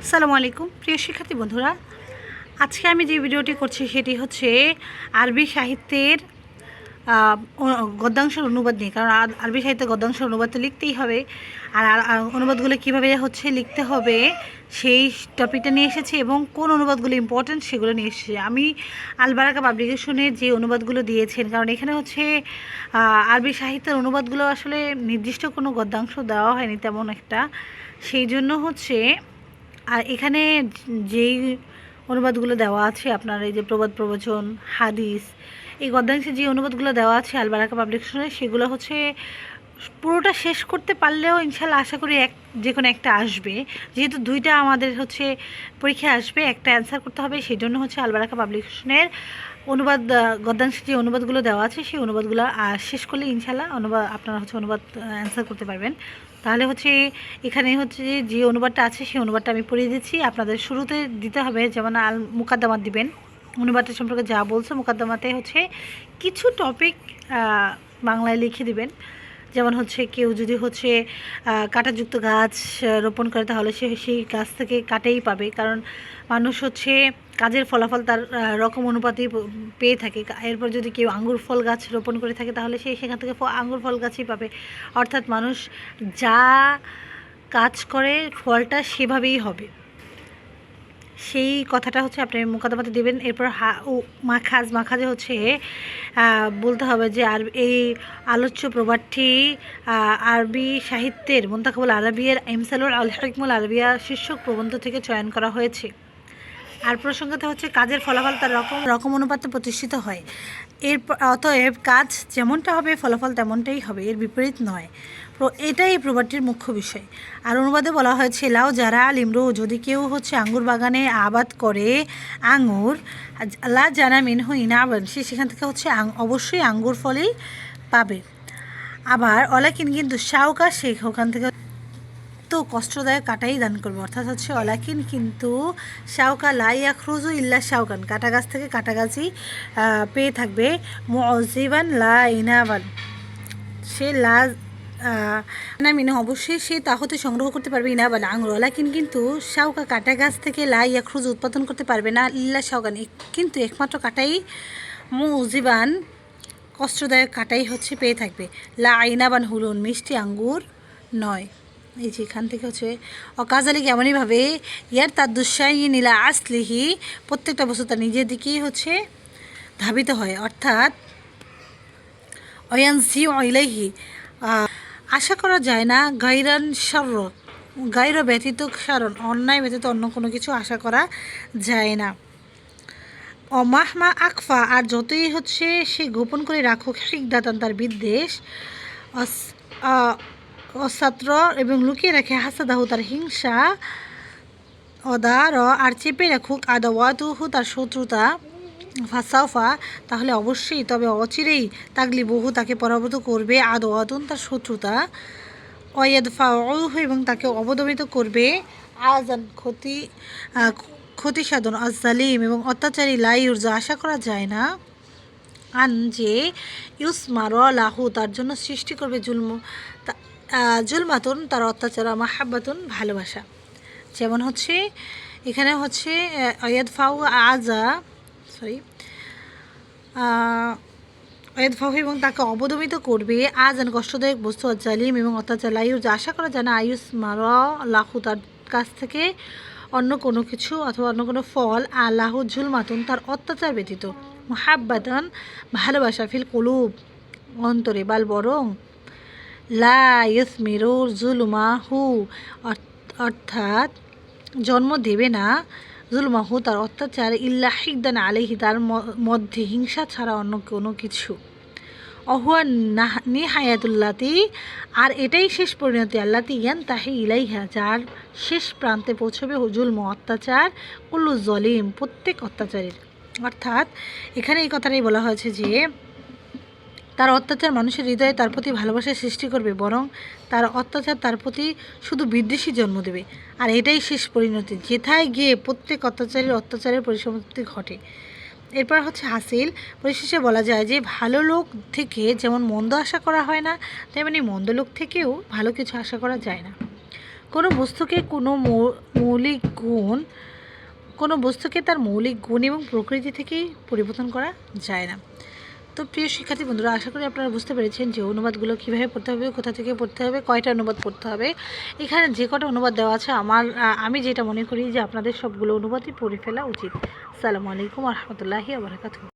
আসসালামু আলাইকুম প্রিয় শিক্ষার্থী বন্ধুরা, আজকে আমি যে ভিডিওটি করছি সেটি হচ্ছে আরবি সাহিত্যের গদ্যাংশের অনুবাদ নিয়ে। কারণ আরবি সাহিত্যে গদ্যাংশের অনুবাদ তো লিখতেই হবে, আর অনুবাদগুলো কীভাবে হচ্ছে লিখতে হবে সেই টপিকটা নিয়ে এসেছি এবং কোন অনুবাদগুলো ইম্পর্টেন্ট সেগুলো নিয়ে এসেছি। আমি আল বারাকা পাবলিকেশনের যে অনুবাদগুলো দিয়েছেন, কারণ এখানে হচ্ছে আরবি সাহিত্যের অনুবাদগুলো আসলে নির্দিষ্ট কোনো গদ্যাংশ দেওয়া হয়নি তেমন একটা, সেই জন্য হচ্ছে আর এখানে যেই অনুবাদগুলো দেওয়া আছে আপনার এই যে প্রবাদ প্রবচন, হাদিস, এই গদ্যাংশে যে অনুবাদগুলো দেওয়া আছে আল বারাকা পাবলিকেশনে, সেগুলো হচ্ছে পুরোটা শেষ করতে পারলেও ইনশাল্লাহ আশা করি যে কোনো একটা আসবে। যেহেতু দুইটা আমাদের হচ্ছে পরীক্ষায় আসবে, একটা অ্যান্সার করতে হবে, সেই জন্য হচ্ছে আল বারাকা পাবলিকেশনের অনুবাদ গদ্যাংশে যে অনুবাদগুলো দেওয়া আছে সেই অনুবাদগুলো শেষ করলে ইনশাল্লাহ আপনারা হচ্ছে অনুবাদ অ্যান্সার করতে পারবেন। তাহলে হচ্ছে এখানে হচ্ছে যে অনুবাদটা আছে সেই অনুবাদটা আমি পড়িয়ে দিচ্ছি। আপনাদের শুরুতে দিতে হবে, যেমন আল মুকাদ্দামাত দিবেন, অনুবাদটা সম্পর্কে যা বলছে মুকাদ্দামাতে হচ্ছে কিছু টপিক বাংলায় লিখে দিবেন। যেমন হচ্ছে কেউ যদি হচ্ছে কাঁটাযুক্ত গাছ রোপণ করে তাহলে সে সেই গাছ থেকে কাটেই পাবে, কারণ মানুষ হচ্ছে কাজের ফলাফল তার রকম অনুপাতেই পেয়ে থাকে। এরপর যদি কেউ আঙ্গুর ফল গাছ রোপণ করে থাকে তাহলে সে সেখান থেকে আঙ্গুর ফল গাছই পাবে। অর্থাৎ মানুষ যা কাজ করে ফলটা সেভাবেই হবে, সেই কথাটা হচ্ছে আপনি মোকাদ্দমাতে দেবেন। এরপর মাখাজে হচ্ছে বলতে হবে যে আর এই আলোচ্য প্রবাদটি আরবি সাহিত্যের মুনতাখাবুল আরাবিয়ার ইমসালুল আল হিকমুল আরাবিয়া শীর্ষক প্রবন্ধ থেকে চয়ন করা হয়েছে। আর প্রসঙ্গত হচ্ছে কাজের ফলাফল তার রকম অনুপাতে প্রতিষ্ঠিত হয়। অতএব কাজ যেমনটা হবে ফলাফল তেমনটাই হবে, এর বিপরীত নয়। এটাই এই প্রবাদটির মুখ্য বিষয়। আর অনুবাদে বলা হয়েছে লাও যারা লিমরু, যদি কেউ হচ্ছে আঙ্গুর বাগানে আবাদ করে আঙুর, লা জানা মিনহু ইনাবান, সে সেখান থেকে হচ্ছে অবশ্যই আঙ্গুর ফলেই পাবে। আবার অলাকিন কিন্তু শাওকা, সে ওখান থেকে তো কষ্টদায়ক কাটাই দান করবে। অর্থাৎ হচ্ছে অলাকিন কিন্তু শাওকা লাই আখরুজু ইল্লা শাওকান, কাটা গাছ থেকে কাটা গাছই পেয়ে থাকবে। মুজিবান লা ইনাবান, সে মিনু অবশ্যই সে তা হতে সংগ্রহ করতে পারবে ইনাবান আঙুর। অলাকিন কিন্তু শাওকা, কাটা গাছ থেকে লাই আখরুজ উৎপাদন করতে পারবে না ইল্লা শাওকান, কিন্তু একমাত্র কাটাই মুজিবান কষ্টদায়ক কাটাই হচ্ছে পেয়ে থাকবে। লা ইনাবান হুলুন, মিষ্টি আঙ্গুর নয়। এই যে এখান থেকে হচ্ছে অকাজালিক এমনইভাবে ইয়ার তার দুঃসাহী নীলা আসলিহি, প্রত্যেকটা বস্তু তার নিজের দিকেই হচ্ছে ধাবিত হয়। অর্থাৎ অয়ানসি ইলাইহি, আশা করা যায় না, গাইরান সর্র, গাইর ব্যতীত কারণ অন্যায় ব্যতীত অন্য কোনো কিছু আশা করা যায় না। অমাহমা আকফা, আর যতই হচ্ছে সে গোপন করে রাখুক হিকদাতান, তার বিদ্বেষ, অসাত্র এবং লুকিয়ে রাখে হাসাদাহু, তার হিংসা, অদার আর চেপে রাখুক আদাওয়াতুহু, তার শত্রুতা, ফাসাউফা, তাহলে অবশ্যই তবে অচিরেই তাগলি বহু, তাকে পরাভূত করবে, আদাওয়াতুন, তার শত্রুতা, অয়াদফাউহু, এবং তাকে অবদমিত করবে, আজান ক্ষতি সাধন, আজালিম, এবং অত্যাচারী, লাইউরজা, আশা করা যায় না, আন যে ইউসমার লাহু, তার জন্য সৃষ্টি করবে জুলমাতুন, তার অত্যাচার, মাহাব্বাতুন, ভালোবাসা। যেমন হচ্ছে এখানে হচ্ছে অয়াদফাউ অয়াদফাউ, এবং তাকে অবদমিত করবে, আজান কষ্টদায়ক বস্তু, জালিম, এবং অত্যাচার, লাইউজ, আশা করা যায় না, আয়ুস মার লাহু, তার কাছ থেকে অন্য কোনো কিছু অথবা অন্য কোনো ফল, আল্লাহ জুলমাতুন, তার অত্যাচার ব্যতীত, মুহাব্বাতান, ভালোবাসা, ফিল কুলুব, অন্তরে, বাল বরং লা ইসমিরুর জুলমাহু, অর্থাৎ জন্ম দেবে না, জুলমাহু, তার অত্যাচার, ইল্লা হিকদান আলাইহি, তার মধ্যে হিংসা ছাড়া অন্য কোনো কিছু। অহুয়া নিহায়াতুল্লাতি, আর এটাই শেষ পরিণতি, আল্লাতি ইয়ান তাহি ইলাইহা, যার শেষ প্রান্তে পৌঁছবে জুলম, অত্যাচার, কুল্লু জলিম, প্রত্যেক অত্যাচারের। অর্থাৎ এখানে এই কথাটাই বলা হয়েছে যে তার অত্যাচার মানুষের হৃদয়ে তার প্রতি ভালোবাসা সৃষ্টি করবে, বরং তার অত্যাচার তার প্রতি শুধু বিদ্বেষই জন্ম দেবে। আর এটাই শেষ পরিণতি, যেথায় গিয়ে প্রত্যেক অত্যাচারের পরিসমাপ্তি ঘটে। এরপর হচ্ছে হাসিল, পরিশেষে বলা যায় যে ভালো লোক থেকে যেমন মন্দ আশা করা হয় না, তেমনি মন্দ লোক থেকেও ভালো কিছু আশা করা যায় না। কোনো বস্তুকে কোনো মৌলিক গুণ গুণ, কোনো বস্তুকে তার মৌলিক গুণ এবং প্রকৃতি থেকেই পরিবর্তন করা যায় না। তো প্রিয় শিক্ষার্থী বন্ধুরা, আশা করি আপনারা বুঝতে পেরেছেন যে অনুবাদগুলো কীভাবে পড়তে হবে, কোথা থেকে পড়তে হবে, কয়টা অনুবাদ পড়তে হবে। এখানে যে কটা অনুবাদ দেওয়া আছে আমি যেটা মনে করি যে আপনাদের সবগুলো অনুবাদই পড়ে ফেলা উচিত। আসসালামু আলাইকুম ওয়া রাহমাতুল্লাহি ওয়া বারাকাতুহু।